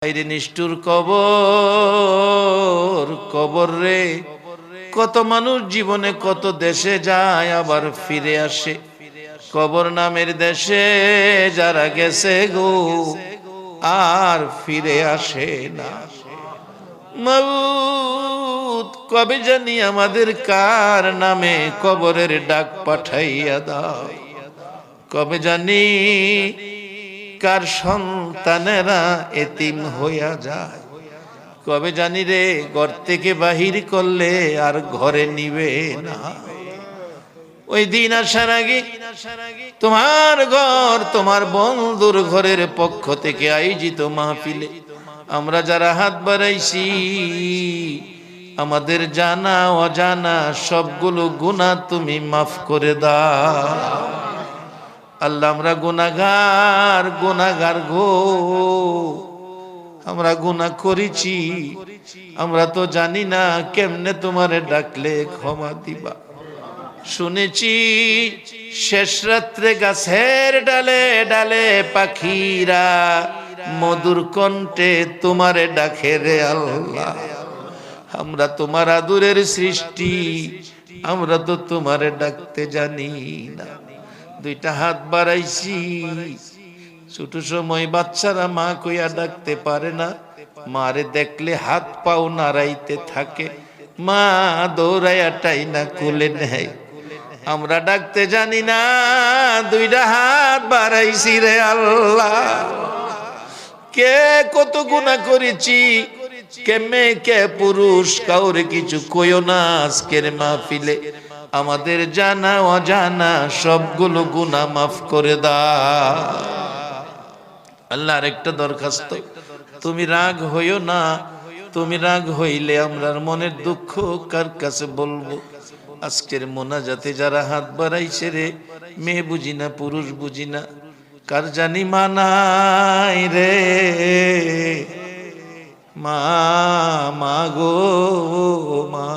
আইরে নিষ্ঠুর কবর, কবর রে। কত মানুষ জীবনে কত দেশে যায় আবার ফিরে আসে। কবর নামের দেশে যারা গেছে গো আর ফিরে আসে না। মাউত কবে জানি আমাদের কার নামে কবরের ডাক পাঠাইয়া দাও। কবে জানি কার সন্তানেরা এতিম হইয়া যায়। কবে জানি রে ঘর থেকে বাহির করলে আর ঘরে নিবে না। ওই দিন আসার আগে তোমার ঘর তোমার বন্ধুর ঘরের পক্ষ থেকে আয়োজিত মাহফিলে আমরা যারা হাত বাড়াইছি আমাদের জানা অজানা সবগুলো গুনাহ তুমি মাফ করে দাও। আল্লাহ আমরা গুনাহগার, গুনাহগার গো, আমরা গুনাহ করেছি, আমরা তো জানি না কেমনে তোমারে ডাকলে ক্ষমা দিবা। শুনেছি শেষ রাত্রে গাছের ডালে ডালে পাখিরা মধুর কণ্ঠে তোমারে ডাকে রে আল্লাহ। আমরা তোমার আদরের সৃষ্টি, আমরা তো তোমারে ডাকতে জানি না। দুইটা হাত বাড়াইছি, ছোট সময় বাচ্চারা মা কইয়া ডাকতে পারে না, মারে দেখলে হাত পাও নাড়াইতে থাকে, মা দৌড়াইয়া টাইনা কোলে নেয়। আমরা ডাকতে জানি না, দুইটা হাত বাড়াইছি রে আল্লাহ। কে কত গুনাহ করেছি, কে মেয়ে কে পুরুষ, কাউরে কিছু কইও না আজকের মাহফিলে। আমাদের জানা অজানা সবগুলো গুনাহ মাফ করে দাও আল্লাহ। আরেকটা দরখাস্ত, তুমি রাগ হইও না। তুমি রাগ হইলে আমরার মনের দুঃখ কার কাছে বলবো? আজকের মোনাজাতে যারা হাত বাড়াইছে রে, মেয়ে বুঝি না পুরুষ বুঝি না, কার জানি মানাই রে মা, মা গো মা,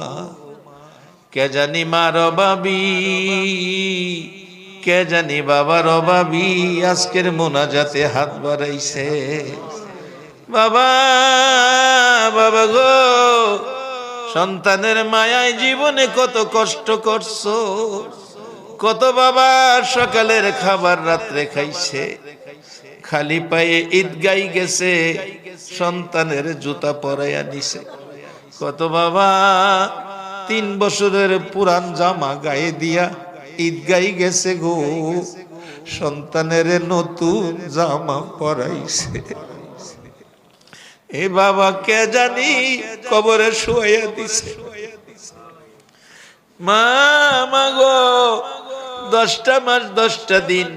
কে জানি মার অভাবী, কে জানি বাবার অভাবী আজকের মোনাজাতে হাত বাড়াইছে। বাবা, বাবা গো, সন্তানের মায়ায় জীবনে কত কষ্ট করছো, কত বাবা সকালের খাবার রাত্রে খাইছে, খালি পায়ে ঈদগাই গেছে, সন্তানের জুতা পরাইয়া নিছে। কত বাবা 3 বছরের পুরান জামা গায়ে দিয়া ঈদগাই গেছে গো, সন্তানের নতুন জামা পরাইছে। এ বাবা কে জানি কবরে শুয়াইয়া দিছে। মা, মা গো, 10টা মাস 10টা দিন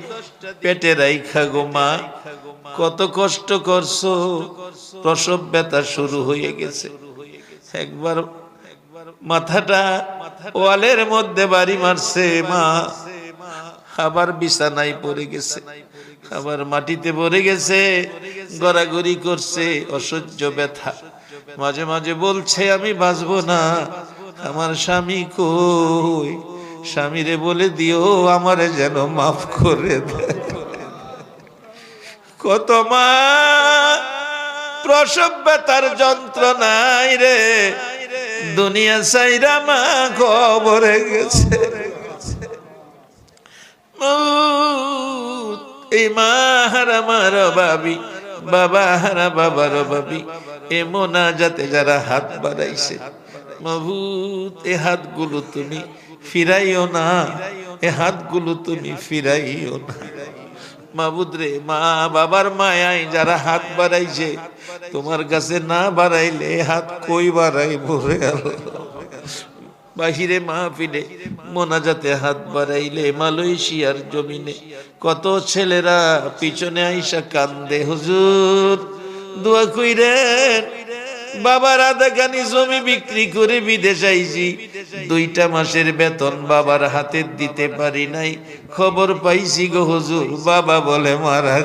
পেটে রাইখা গো মা, কত কষ্ট করছো। প্রসব ব্যথা শুরু হয়ে গেছে। একবার মাথাটা ওয়ালের মধ্যে বাড়ি মারছে মা, আবার বিছানায় পড়ে গেছে, আবার মাটিতে পড়ে গেছে, গড়াগড়ি করছে, অসহ্য ব্যথা। মাঝে মাঝে বলছে আমি বাঁচবো না, আমার স্বামী কই, স্বামীরে বলে দিও আমারে যেন মাফ করে দেয়। কত মা প্রসব ব্যথার যন্ত্রণায় রে দুনিয়া সাইরা মা কবরে গেছে। এই মা হারা মার বাবি, বাবা হারা বাবার বাবি, এ মোনাজাতে যারা হাত বাড়াইছে মাবুদ, এ হাতগুলো তুমি ফিরাইও না, এ হাতগুলো তুমি ফিরাইও না মাবুদ রে। মা বাবার মায়ায় যারা হাত বাড়াইছে, তোমার কাছে না বাড়াইলে হাত কই বাড়াইবো রে আল্লাহ। বাহিরে মাহফিলে মোনাজাতে হাত বাড়াইলে মালয়েশিয়ার জমিনে কত ছেলেরা পিছনে আইসা কান্দে, হুজুর দোয়া কইরেন, বাবার আধাখানি জমি বিক্রি করে বিদেশ আইছি, 2টা মাসের বেতন বাবার হাতে দিতে পারি নাই, খবর পাইছি গো হুজুর বাবা বলে মারা